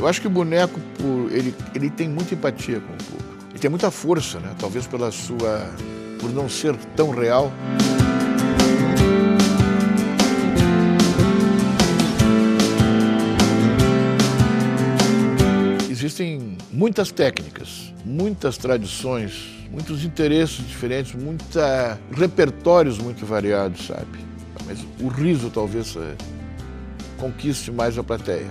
acho que o boneco, ele tem muita empatia com o público. Ele tem muita força, né? Talvez por não ser tão real. Existem muitas técnicas, muitas tradições, muitos interesses diferentes, repertórios muito variados, sabe? Mas o riso talvez conquiste mais a plateia.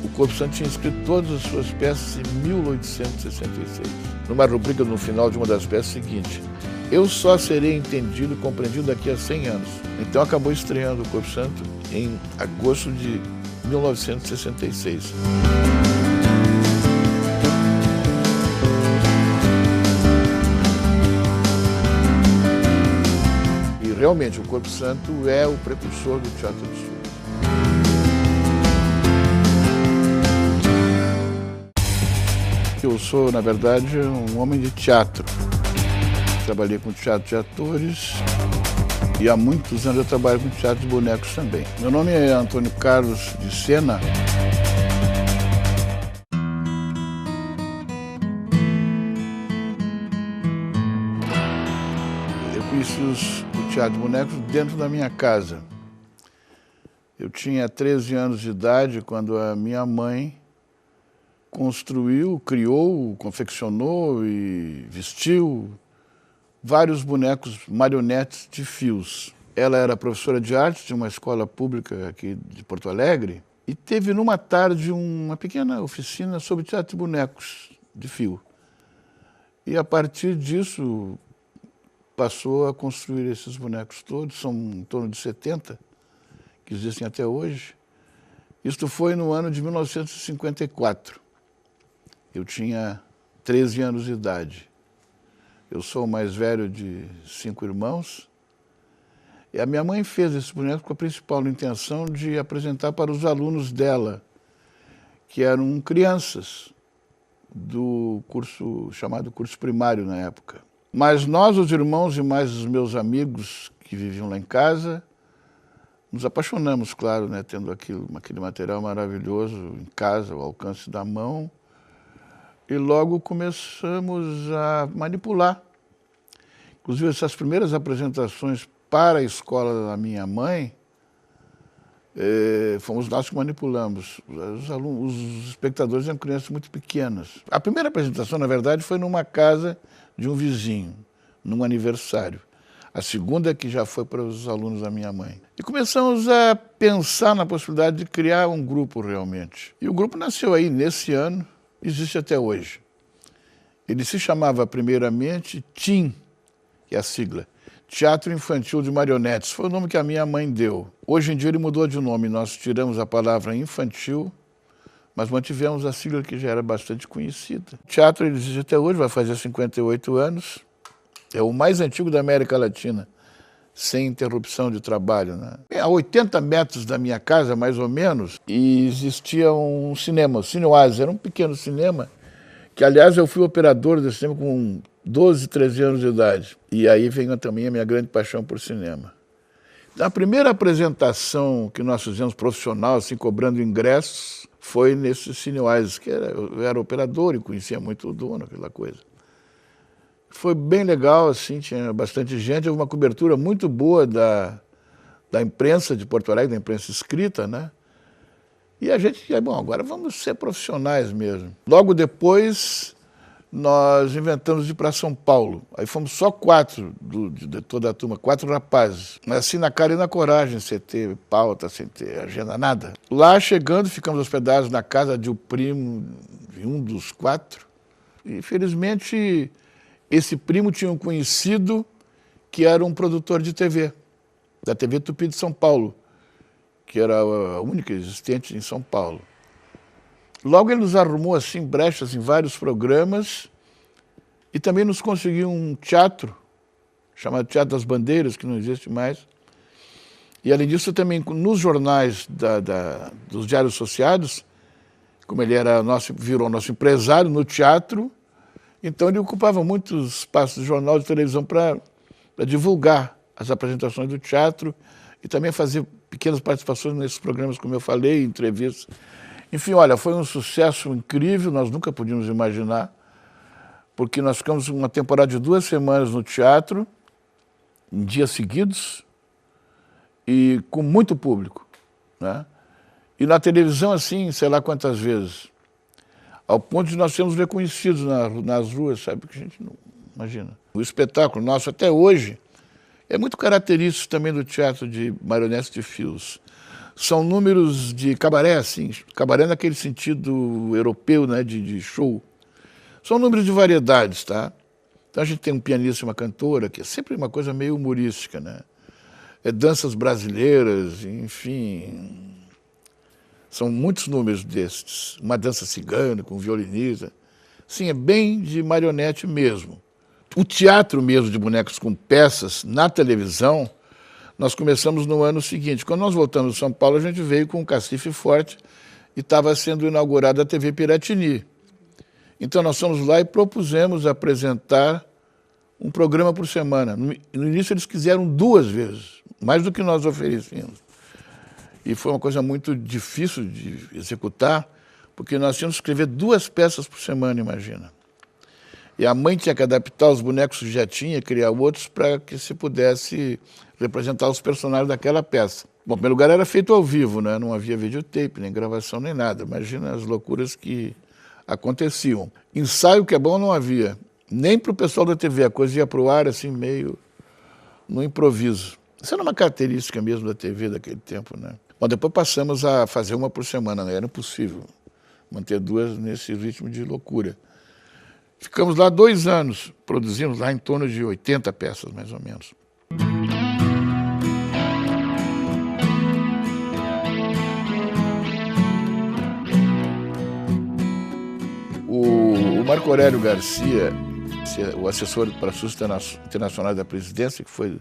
O Corpo Santo tinha escrito todas as suas peças em 1866. Numa rubrica no final de uma das peças seguinte: eu só serei entendido e compreendido daqui a 100 anos. Então acabou estreando o Corpo Santo em agosto de 1966. E realmente o Corpo Santo é o precursor do teatro absurdo. Eu sou, na verdade, um homem de teatro. Trabalhei com teatro de atores e há muitos anos eu trabalho com teatro de bonecos também. Meu nome é Antônio Carlos de Sena. Eu conheci o teatro de bonecos dentro da minha casa. Eu tinha 13 anos de idade quando a minha mãe construiu, criou, confeccionou e vestiu vários bonecos marionetes de fios. Ela era professora de arte de uma escola pública aqui de Porto Alegre e teve numa tarde uma pequena oficina sobre teatro de bonecos de fio. E a partir disso passou a construir esses bonecos todos, são em torno de 70, que existem até hoje. Isto foi no ano de 1954. Eu tinha 13 anos de idade. Eu sou o mais velho de 5 irmãos. E a minha mãe fez esse boneco com a principal intenção de apresentar para os alunos dela, que eram crianças do curso chamado curso primário na época. Mas nós, os irmãos e mais os meus amigos que viviam lá em casa, nos apaixonamos, claro, né, tendo aquele material maravilhoso em casa, ao alcance da mão. E logo começamos a manipular. Inclusive, essas primeiras apresentações para a escola da minha mãe, fomos nós que manipulamos. Os espectadores eram crianças muito pequenas. A primeira apresentação, na verdade, foi numa casa de um vizinho, num aniversário. A segunda é que já foi para os alunos da minha mãe. E começamos a pensar na possibilidade de criar um grupo realmente. E o grupo nasceu aí nesse ano, existe até hoje. Ele se chamava primeiramente TIM, que é a sigla, Teatro Infantil de Marionetes. Foi o nome que a minha mãe deu. Hoje em dia ele mudou de nome, nós tiramos a palavra infantil, mas mantivemos a sigla que já era bastante conhecida. O teatro ele existe até hoje, vai fazer 58 anos. É o mais antigo da América Latina, sem interrupção de trabalho, né? A 80 metros da minha casa, mais ou menos, e existia um cinema, o Cine Oasis, era um pequeno cinema, que, aliás, eu fui operador desse cinema com 12, 13 anos de idade. E aí vem também a minha grande paixão por cinema. A primeira apresentação que nós fizemos profissional, assim, cobrando ingressos, foi nesse Cine Oasis, que eu era operador e conhecia muito o dono, aquela coisa. Foi bem legal, assim, tinha bastante gente, houve uma cobertura muito boa da imprensa de Porto Alegre, da imprensa escrita, né? E a gente, bom, agora vamos ser profissionais mesmo. Logo depois, nós inventamos de ir para São Paulo. Aí fomos só 4 de toda a turma, 4 rapazes. Mas assim, na cara e na coragem, sem ter pauta, sem ter agenda, nada. Lá chegando, ficamos hospedados na casa de um primo, de um dos 4. E, felizmente, esse primo tinha um conhecido que era um produtor de TV, da TV Tupi de São Paulo, que era a única existente em São Paulo. Logo ele nos arrumou assim brechas em vários programas e também nos conseguiu um teatro, chamado Teatro das Bandeiras, que não existe mais. E além disso também nos jornais dos Diários Associados, como ele era virou nosso empresário no teatro, então ele ocupava muitos espaços de jornal de televisão para para divulgar as apresentações do teatro e também fazer pequenas participações nesses programas, como eu falei, entrevistas. Enfim, olha, foi um sucesso incrível, nós nunca podíamos imaginar, porque nós ficamos uma temporada de 2 semanas no teatro, em dias seguidos, e com muito público, né? E na televisão, assim, sei lá quantas vezes, ao ponto de nós sermos reconhecidos nas ruas, sabe, que a gente não imagina. O espetáculo nosso, até hoje, é muito característico também do teatro de marionetes de fios. São números de cabaré, assim, cabaré naquele sentido europeu, né, de show. São números de variedades, tá? Então a gente tem um pianista e uma cantora, que é sempre uma coisa meio humorística, né? É danças brasileiras, enfim. São muitos números destes. Uma dança cigana com violinista. Sim, é bem de marionete mesmo. O teatro mesmo de bonecos com peças na televisão, nós começamos no ano seguinte. Quando nós voltamos de São Paulo, a gente veio com um cacife forte e estava sendo inaugurada a TV Piratini. Então nós fomos lá e propusemos apresentar um programa por semana. No início eles quiseram 2 vezes, mais do que nós oferecíamos. E foi uma coisa muito difícil de executar, porque nós tínhamos que escrever 2 peças por semana, imagina. E a mãe tinha que adaptar os bonecos que já tinha, criar outros para que se pudesse representar os personagens daquela peça. Bom, em primeiro lugar era feito ao vivo, né? Não havia videotape, nem gravação, nem nada. Imagina as loucuras que aconteciam. Ensaio que é bom não havia, nem para o pessoal da TV, a coisa ia para o ar assim meio no improviso. Isso era uma característica mesmo da TV daquele tempo, né? Bom, depois passamos a fazer uma por semana, né? Era impossível manter 2 nesse ritmo de loucura. Ficamos lá 2 anos, produzimos lá em torno de 80 peças, mais ou menos. O Marco Aurélio Garcia, o assessor para assuntos internacionais da presidência, que foi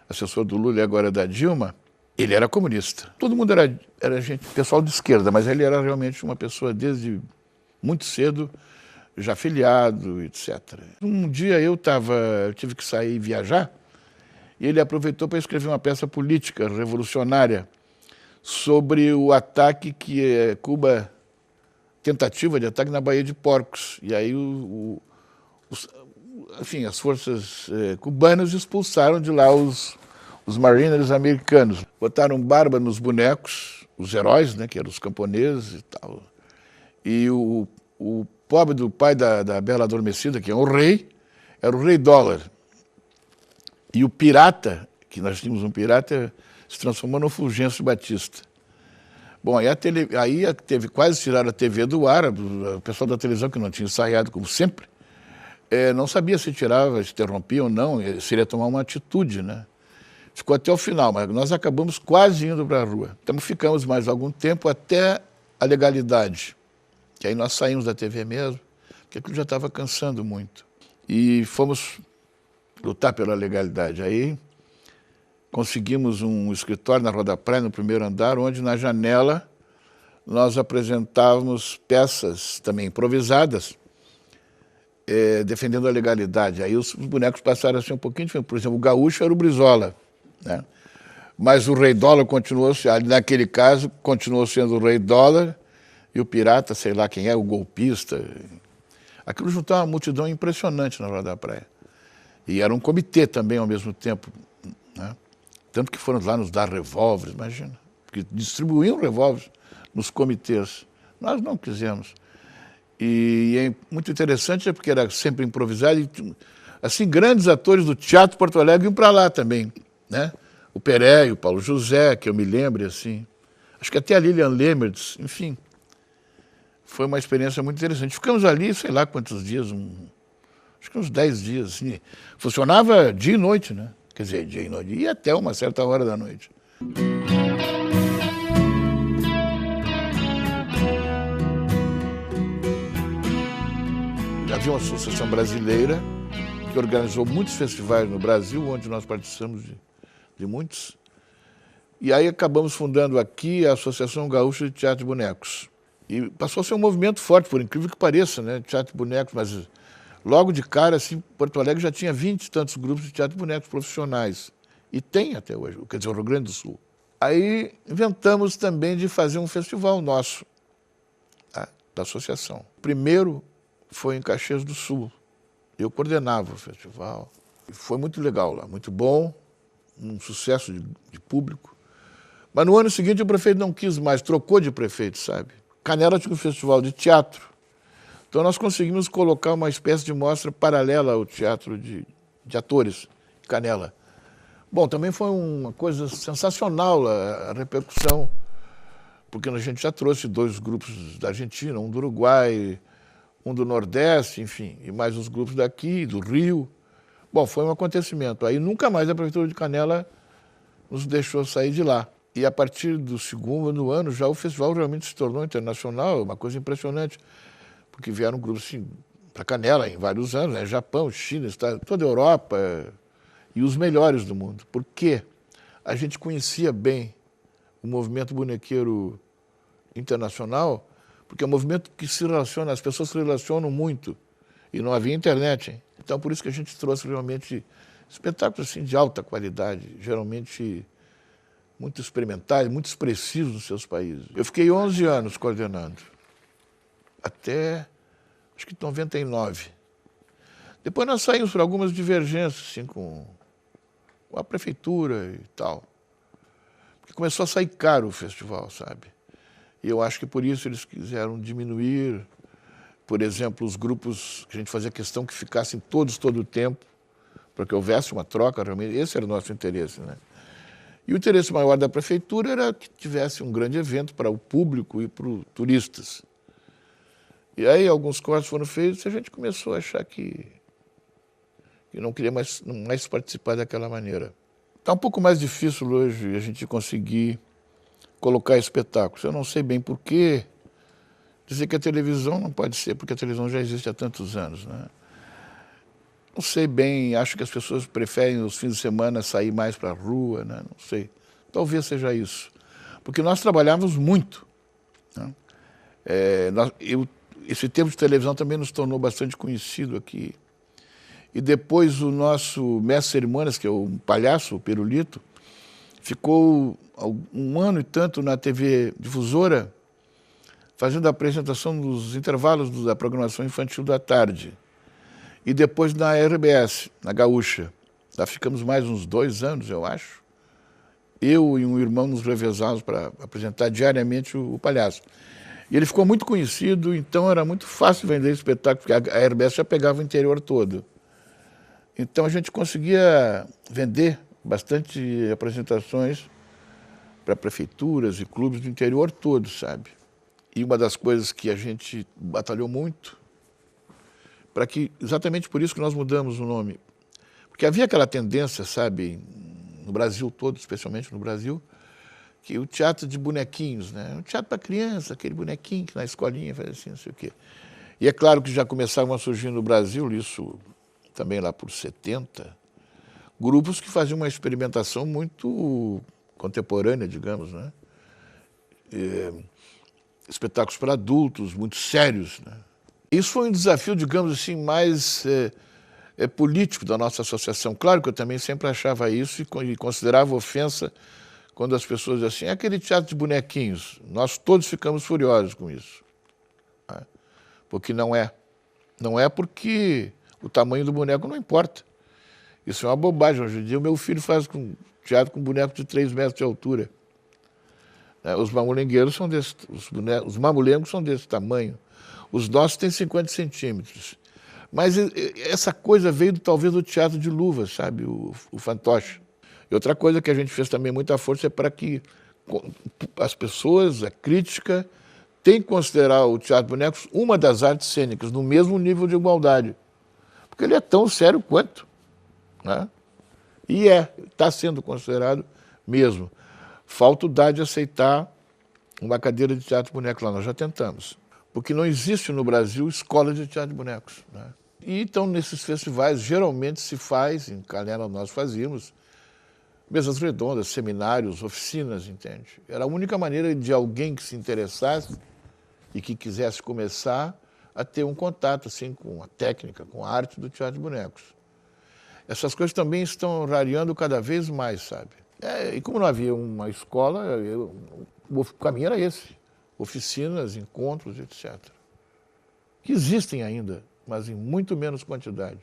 assessor do Lula e agora da Dilma, ele era comunista. Todo mundo era gente, pessoal de esquerda, mas ele era realmente uma pessoa desde muito cedo, já filiado, etc. Um dia eu tive que sair e viajar, e ele aproveitou para escrever uma peça política revolucionária sobre o ataque que Cuba, tentativa de ataque na Baía de Porcos. E aí enfim, as forças cubanas expulsaram de lá os mariners americanos. Botaram barba nos bonecos, os heróis, né, que eram os camponeses e tal. E o pobre do pai da Bela Adormecida, que é um rei, era o Rei Dólar. E o pirata, que nós tínhamos um pirata, se transformou no Fulgêncio Batista. Bom, aí teve quase tirar a TV do ar, o pessoal da televisão, que não tinha ensaiado, como sempre, não sabia se tirava, se interrompia ou não, seria tomar uma atitude, né? Ficou até o final, mas nós acabamos quase indo para a rua. Então ficamos mais algum tempo até a legalidade. Que aí nós saímos da TV mesmo, porque aquilo já estava cansando muito. E fomos lutar pela legalidade. Aí conseguimos um escritório na Rua da Praia, no primeiro andar, onde na janela nós apresentávamos peças também improvisadas, defendendo a legalidade. Aí os bonecos passaram assim um pouquinho diferente. Por exemplo, o gaúcho era o Brizola, né? Mas o Rei Dólar continuou, naquele caso, continuou sendo o Rei Dólar, e o pirata, sei lá quem é, o golpista. Aquilo juntou uma multidão impressionante na Rua da Praia. E era um comitê também ao mesmo tempo, né? Tanto que foram lá nos dar revólveres, imagina. Porque distribuíam revólveres nos comitês. Nós não quisemos. E é muito interessante, porque era sempre improvisado. E, assim, grandes atores do Teatro Porto Alegre iam para lá também, né? O Peré, o Paulo José, que eu me lembre, assim. Acho que até a Lilian Lemertz, enfim. Foi uma experiência muito interessante. Ficamos ali, sei lá quantos dias, acho que uns 10 dias. Assim. Funcionava dia e noite, né? Quer dizer, dia e noite. E até uma certa hora da noite. Havia uma associação brasileira que organizou muitos festivais no Brasil, onde nós participamos de muitos. E aí acabamos fundando aqui a Associação Gaúcha de Teatro de Bonecos. E passou a ser um movimento forte, por incrível que pareça, né? Teatro de bonecos, mas Logo de cara, assim, Porto Alegre já tinha 20 e tantos grupos de teatro de bonecos profissionais. E tem até hoje, quer dizer, o Rio Grande do Sul. Aí inventamos também de fazer um festival nosso, tá, da associação. O primeiro foi em Caxias do Sul. Eu coordenava o festival. Foi muito legal lá, muito bom, um sucesso de público. Mas no ano seguinte o prefeito não quis mais, trocou de prefeito, sabe? Canela tinha um festival de teatro. Então nós conseguimos colocar uma espécie de mostra paralela ao teatro de atores, Canela. Bom, também foi uma coisa sensacional a repercussão, porque a gente já trouxe 2 grupos da Argentina, um do Uruguai, um do Nordeste, enfim, e mais os grupos daqui, do Rio. Bom, foi um acontecimento. Aí nunca mais a Prefeitura de Canela nos deixou sair de lá. E a partir do segundo ano já o festival realmente se tornou internacional, uma coisa impressionante, porque vieram grupos assim, para Canela em vários anos, né? Japão, China, toda a Europa, e os melhores do mundo. Porque a gente conhecia bem o movimento bonequeiro internacional, porque é um movimento que se relaciona, as pessoas se relacionam muito, e não havia internet, hein? Então, por isso que a gente trouxe realmente espetáculos assim, de alta qualidade, geralmente muito experimentais, muito expressivos nos seus países. Eu fiquei 11 anos coordenando, até, acho que 99. Depois nós saímos por algumas divergências, assim, com a prefeitura e tal. Porque começou a sair caro o festival, sabe? E eu acho que por isso eles quiseram diminuir, por exemplo, os grupos que a gente fazia questão que ficassem todos todo o tempo, para que houvesse uma troca, realmente. Esse era o nosso interesse, né? E o interesse maior da prefeitura era que tivesse um grande evento para o público e para os turistas. E aí alguns cortes foram feitos e a gente começou a achar que não queria mais participar daquela maneira. Está um pouco mais difícil hoje a gente conseguir colocar espetáculos. Eu não sei bem por quê. Dizer que a televisão não pode ser, porque a televisão já existe há tantos anos, né? Não sei bem, acho que as pessoas preferem nos fins de semana sair mais para a rua, né? Não sei. Talvez seja isso. Porque nós trabalhávamos muito, né? Esse tempo de televisão também nos tornou bastante conhecido aqui. E depois o nosso mestre de cerimônias, que é o palhaço, o Pirulito, ficou 1 ano e tanto na TV Difusora, fazendo a apresentação dos intervalos da programação infantil da tarde. E depois na RBS, na Gaúcha. Lá ficamos mais uns 2 anos, eu acho. Eu e um irmão nos revezávamos para apresentar diariamente o palhaço. E ele ficou muito conhecido, então era muito fácil vender espetáculo, porque a RBS já pegava o interior todo. Então a gente conseguia vender bastante apresentações para prefeituras e clubes do interior todo, sabe? E uma das coisas que a gente batalhou muito, para que, exatamente por isso que nós mudamos o nome, porque havia aquela tendência, sabe, no Brasil todo, especialmente no Brasil, que o teatro de bonequinhos, né? O teatro para criança, aquele bonequinho que na escolinha faz assim, não sei o quê. E é claro que já começavam a surgir no Brasil, isso também lá por 70, grupos que faziam uma experimentação muito contemporânea, digamos, né? Espetáculos para adultos, muito sérios, né? Isso foi um desafio, digamos assim, mais político da nossa associação. Claro que eu também sempre achava isso e considerava ofensa quando as pessoas diziam assim, é aquele teatro de bonequinhos. Nós todos ficamos furiosos com isso, né? Porque não é. Não é porque o tamanho do boneco não importa. Isso é uma bobagem. Hoje em dia o meu filho faz teatro com boneco de 3 metros de altura. Os mamulengueiros são os mamulengos são desse tamanho. Os nossos têm 50 centímetros. Mas essa coisa veio talvez do teatro de luvas, sabe? O fantoche. E outra coisa que a gente fez também muita força é para que as pessoas, a crítica, tem que considerar o teatro de bonecos uma das artes cênicas, no mesmo nível de igualdade. Porque ele é tão sério quanto, né? E está sendo considerado mesmo. Falta o dar de aceitar uma cadeira de teatro de bonecos lá, nós já tentamos. Porque não existe no Brasil escola de teatro de bonecos, né? E então, nesses festivais, geralmente se faz, em Canela nós fazíamos, mesas redondas, seminários, oficinas, entende? Era a única maneira de alguém que se interessasse e que quisesse começar, a ter um contato assim, com a técnica, com a arte do teatro de bonecos. Essas coisas também estão rareando cada vez mais, sabe? E como não havia uma escola, o caminho era esse. Oficinas, encontros, etc. Que existem ainda, mas em muito menos quantidade.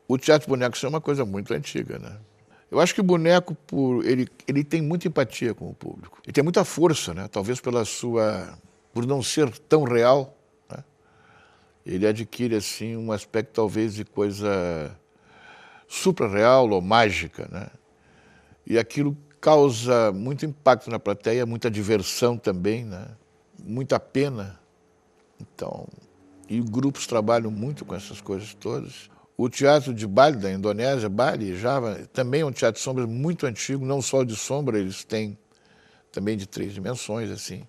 O teatro de bonecos é uma coisa muito antiga, né? Eu acho que o boneco, ele tem muita empatia com o público. Ele tem muita força, né? Talvez por não ser tão real, né? Ele adquire, assim, um aspecto, talvez, de coisa supra-real ou mágica, né? E aquilo causa muito impacto na plateia, muita diversão também, né? Muita pena. Então, e grupos trabalham muito com essas coisas todas. O teatro de Bali, da Indonésia, Bali, Java, também é um teatro de sombras muito antigo, não só de sombra, eles têm também de 3 dimensões, assim.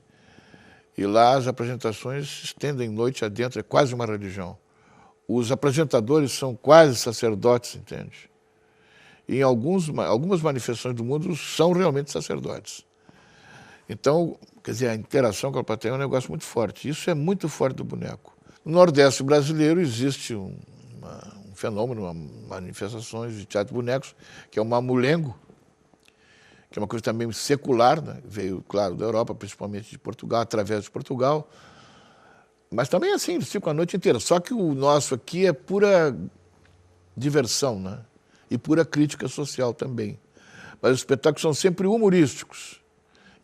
E lá as apresentações se estendem noite adentro, é quase uma religião. Os apresentadores são quase sacerdotes, entende? E em algumas manifestações do mundo são realmente sacerdotes. Então, quer dizer, a interação com a plateia é um negócio muito forte. Isso é muito forte do boneco. No Nordeste brasileiro existe um fenômeno, manifestações de teatro de bonecos, que é o mamulengo, que é uma coisa também secular, né? Veio, claro, da Europa, principalmente de Portugal, através de Portugal. Mas também assim, eles ficam a noite inteira. Só que o nosso aqui é pura diversão, né? E pura crítica social também. Mas os espetáculos são sempre humorísticos.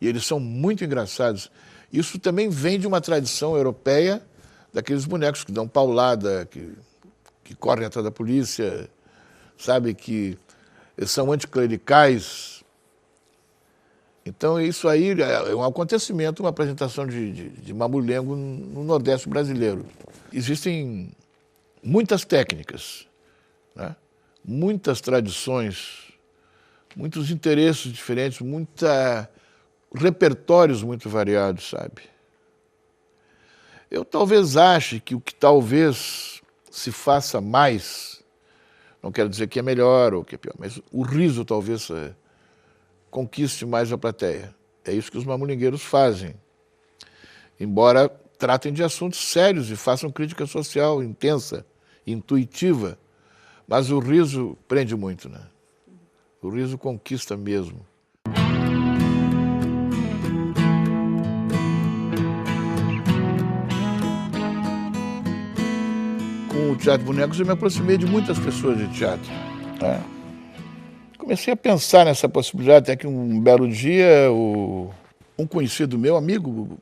E eles são muito engraçados. Isso também vem de uma tradição europeia, daqueles bonecos que dão paulada, que correm atrás da polícia, sabe, que são anticlericais. Então, isso aí é um acontecimento, uma apresentação de mamulengo no Nordeste brasileiro. Existem muitas técnicas, né? Muitas tradições, muitos interesses diferentes, repertórios muito variados, sabe? Eu talvez ache que o que talvez se faça mais, não quero dizer que é melhor ou que é pior, mas o riso talvez conquiste mais a plateia. É isso que os mamulingueiros fazem. Embora tratem de assuntos sérios e façam crítica social intensa, intuitiva, mas o riso prende muito, né? O riso conquista mesmo. Com o teatro de bonecos eu me aproximei de muitas pessoas de teatro, né? Comecei a pensar nessa possibilidade, até que um belo dia um conhecido meu, amigo,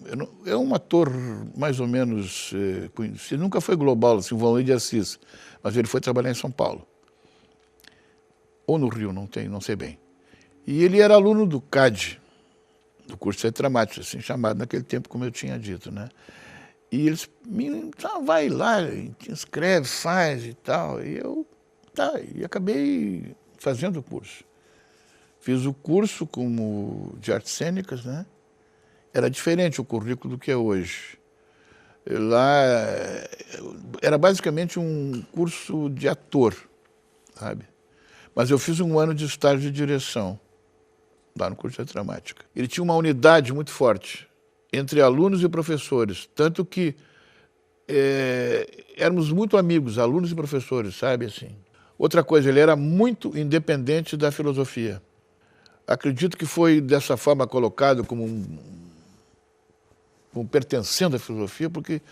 é um ator mais ou menos conhecido, nunca foi global, assim, o Vanley de Assis, mas ele foi trabalhar em São Paulo. Ou no Rio, não sei bem. E ele era aluno do CAD, do curso de teatro dramático, assim, chamado naquele tempo, como eu tinha dito, né? E eles me vai lá, te inscreve, faz e tal. E eu, e acabei fazendo o curso. Fiz o curso de artes cênicas, né? Era diferente o currículo do que é hoje. Lá era basicamente um curso de ator, sabe? Mas eu fiz um ano de estágio de direção lá no curso de dramática. Ele tinha uma unidade muito forte entre alunos e professores, tanto que éramos muito amigos, alunos e professores, sabe, assim. Outra coisa, ele era muito independente da filosofia. Acredito que foi dessa forma colocado como pertencendo à filosofia, porque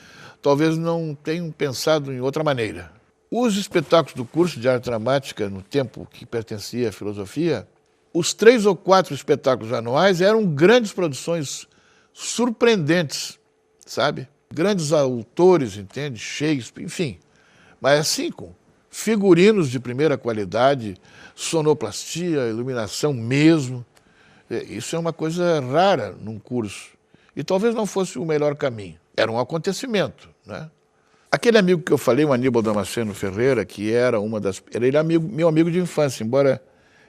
talvez não tenham pensado em outra maneira. Os espetáculos do curso de arte dramática, no tempo que pertencia à filosofia, os 3 ou 4 espetáculos anuais eram grandes produções surpreendentes, sabe? Grandes autores, entende? Shakespeare, enfim. Mas assim, com figurinos de primeira qualidade, sonoplastia, iluminação mesmo. Isso é uma coisa rara num curso. E talvez não fosse o melhor caminho. Era um acontecimento, né? Aquele amigo que eu falei, o Aníbal Damasceno Ferreira, que era ele meu amigo de infância, embora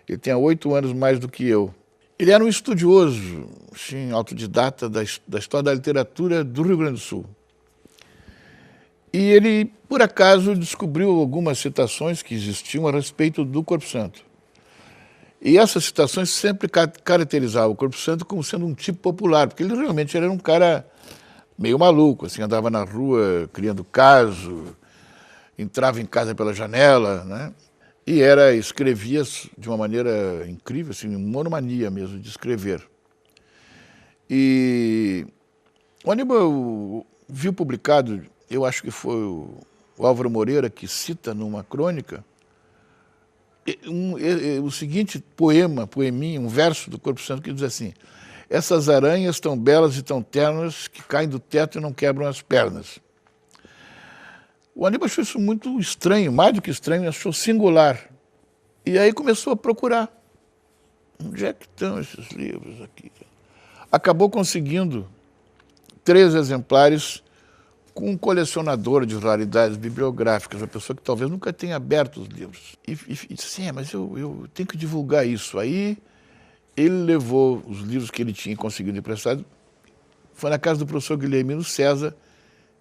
ele tenha 8 anos mais do que eu. Ele era um estudioso, assim, autodidata da história da literatura do Rio Grande do Sul. E ele, por acaso, descobriu algumas citações que existiam a respeito do Corpo Santo. E essas citações sempre caracterizavam o Corpo Santo como sendo um tipo popular, porque ele realmente era um cara meio maluco, assim, andava na rua criando caso, entrava em casa pela janela, né? E escrevia de uma maneira incrível, assim, monomania mesmo de escrever. E o Aníbal viu publicado, eu acho que foi o Álvaro Moreira que cita numa crônica, o seguinte poeminha, um verso do Corpo Santo que diz assim: essas aranhas tão belas e tão ternas que caem do teto e não quebram as pernas. O Aníbal achou isso muito estranho, mais do que estranho, achou singular. E aí começou a procurar. Onde é que estão esses livros aqui? Acabou conseguindo 3 exemplares com um colecionador de raridades bibliográficas, uma pessoa que talvez nunca tenha aberto os livros. E disse assim, mas eu tenho que divulgar isso. Aí ele levou os livros que ele tinha conseguido emprestado, foi na casa do professor Guilhermino César,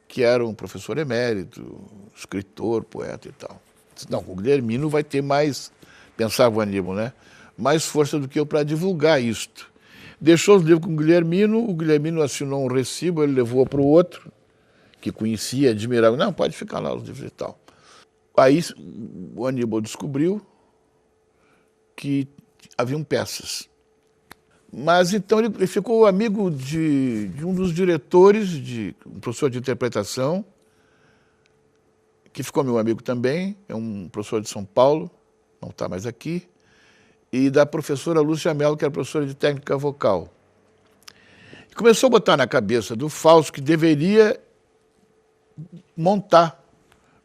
que era um professor emérito, escritor, poeta e tal. Disse, não, o Guilhermino vai ter mais, pensava o Aníbal, né? Mais força do que eu para divulgar isto. Deixou os livros com o Guilhermino assinou um recibo, ele levou para o outro, que conhecia, admirava, não, pode ficar lá os livros e tal. Aí o Aníbal descobriu que haviam peças. Mas então ele ficou amigo de um dos diretores, um professor de interpretação, que ficou meu amigo também, é um professor de São Paulo, não está mais aqui, e da professora Lúcia Mello, que era professora de técnica vocal. E começou a botar na cabeça do Fausto que deveria montar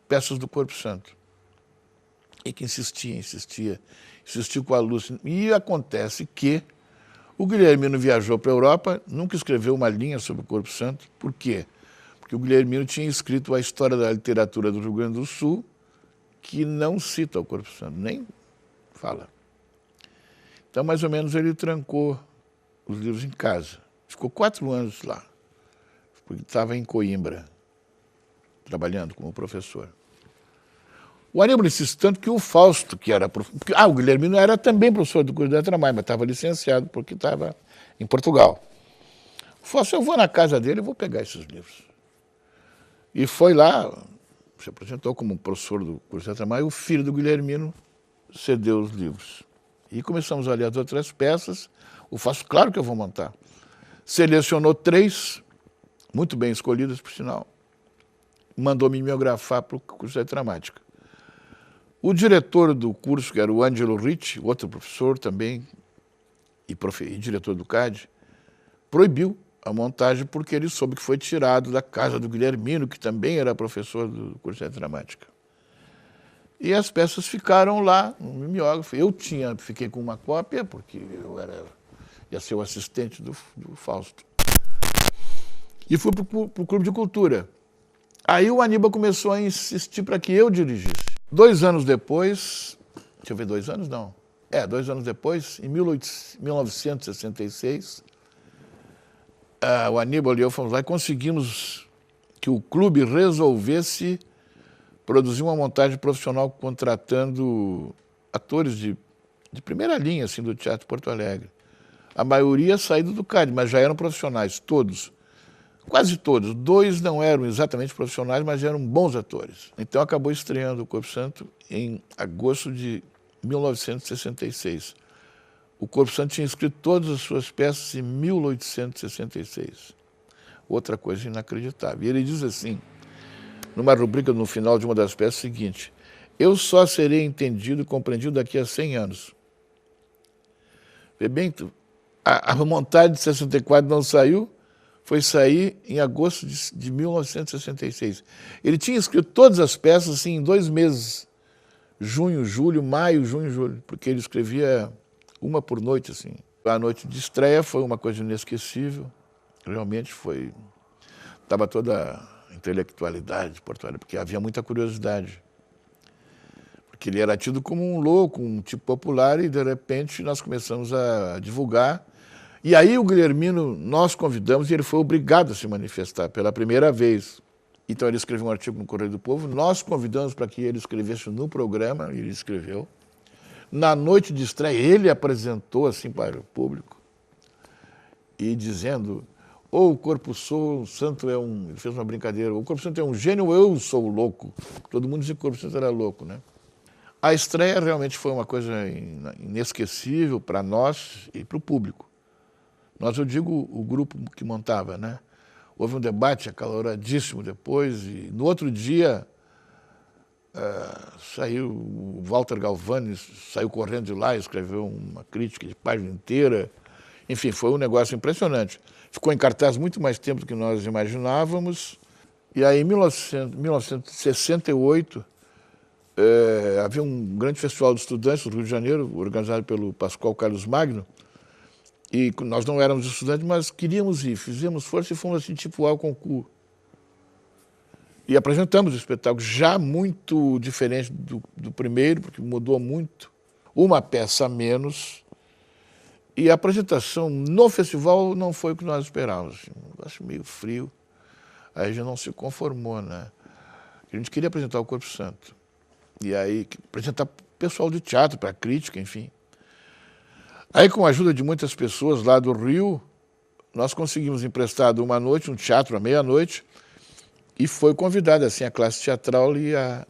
peças do Corpo Santo. E que insistiu com a Lúcia. E acontece que o Guilhermino viajou para a Europa, nunca escreveu uma linha sobre o Corpo Santo. Por quê? Porque o Guilhermino tinha escrito a história da literatura do Rio Grande do Sul, que não cita o Corpo Santo, nem fala. Então, mais ou menos, ele trancou os livros em casa. Ficou 4 anos lá, porque estava em Coimbra, trabalhando como professor. O Aníbal insiste tanto que o Fausto, que era professor... o Guilhermino era também professor do curso de Letra Mais, mas estava licenciado porque estava em Portugal. O Fausto, eu vou na casa dele e vou pegar esses livros. E foi lá, se apresentou como professor do curso de Letra Mais, o filho do Guilhermino cedeu os livros. E começamos a ler as outras peças. O Fausto, claro que eu vou montar. Selecionou 3, muito bem escolhidas, por sinal. Mandou mimeografar para o curso de dramática. O diretor do curso, que era o Ângelo Ricci, outro professor também, e diretor do CAD, proibiu a montagem porque ele soube que foi tirado da casa do Guilhermino, que também era professor do curso de dramática. E as peças ficaram lá no mimeógrafo. Fiquei com uma cópia, porque ia ser o assistente do Fausto. E fui para o Clube de Cultura. Aí o Aníbal começou a insistir para que eu dirigisse. 2 anos depois, deixa eu ver, 2 anos não. 2 anos depois, em 1966, o Aníbal e eu fomos lá e conseguimos que o clube resolvesse produzir uma montagem profissional contratando atores de primeira linha assim, do Teatro Porto Alegre. A maioria saído do CAD, mas já eram profissionais, todos. Quase todos. 2 não eram exatamente profissionais, mas eram bons atores. Então acabou estreando o Corpo Santo em agosto de 1966. O Corpo Santo tinha escrito todas as suas peças em 1866. Outra coisa inacreditável. E ele diz assim, numa rubrica no final de uma das peças, o seguinte: eu só serei entendido e compreendido daqui a 100 anos. Vê bem, a montagem de 64 não saiu, foi sair em agosto de 1966. Ele tinha escrito todas as peças assim, em 2 meses. Junho, julho, maio, junho, julho. Porque ele escrevia uma por noite, assim. A noite de estreia foi uma coisa inesquecível. Realmente foi... Estava toda a intelectualidade de Porto Alegre, porque havia muita curiosidade. Porque ele era tido como um louco, um tipo popular, e de repente nós começamos a divulgar. E aí o Guilhermino, nós convidamos e ele foi obrigado a se manifestar pela primeira vez. Então ele escreveu um artigo no Correio do Povo, nós convidamos para que ele escrevesse no programa, ele escreveu. Na noite de estreia, ele apresentou assim para o público, e dizendo, ou o Corpo Santo é um... Ele fez uma brincadeira. O Corpo Santo é um gênio ou eu sou o louco? Todo mundo dizia que o Corpo Santo era louco, né? A estreia realmente foi uma coisa inesquecível para nós e para o público. Nós, eu digo, o grupo que montava, né? Houve um debate acaloradíssimo depois e no outro dia saiu o Walter Galvani, saiu correndo de lá e escreveu uma crítica de página inteira. Enfim, foi um negócio impressionante. Ficou em cartaz muito mais tempo do que nós imaginávamos. E aí, em 1968, havia um grande festival de estudantes do Rio de Janeiro, organizado pelo Pascoal Carlos Magno, e nós não éramos estudantes, mas queríamos ir, fizemos força e fomos assim, tipo ao concurso. E apresentamos o espetáculo já muito diferente do primeiro, porque mudou muito, uma peça a menos, e a apresentação no festival não foi o que nós esperávamos, assim, um negócio meio frio, aí já não se conformou, né? A gente queria apresentar o Corpo Santo, e aí apresentar pessoal de teatro, para crítica, enfim. Aí, com a ajuda de muitas pessoas lá do Rio, nós conseguimos emprestado uma noite, um teatro à meia-noite, e foi convidada assim, a classe teatral e a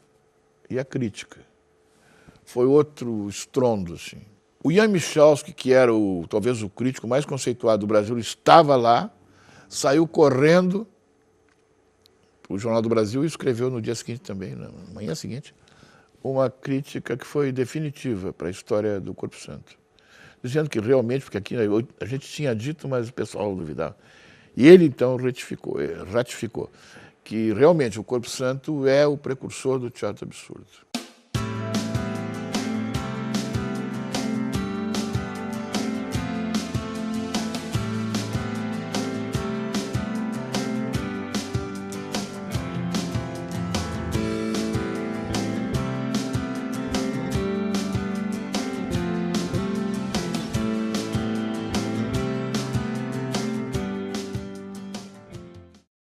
crítica. Foi outro estrondo, assim. O Ian Michalski, que era talvez o crítico mais conceituado do Brasil, estava lá, saiu correndo para o Jornal do Brasil e escreveu no dia seguinte também, na manhã seguinte, uma crítica que foi definitiva para a história do Corpo Santo. Dizendo que realmente, porque aqui a gente tinha dito, mas o pessoal duvidava. E ele, então, ratificou que realmente o Corpo Santo é o precursor do teatro absurdo.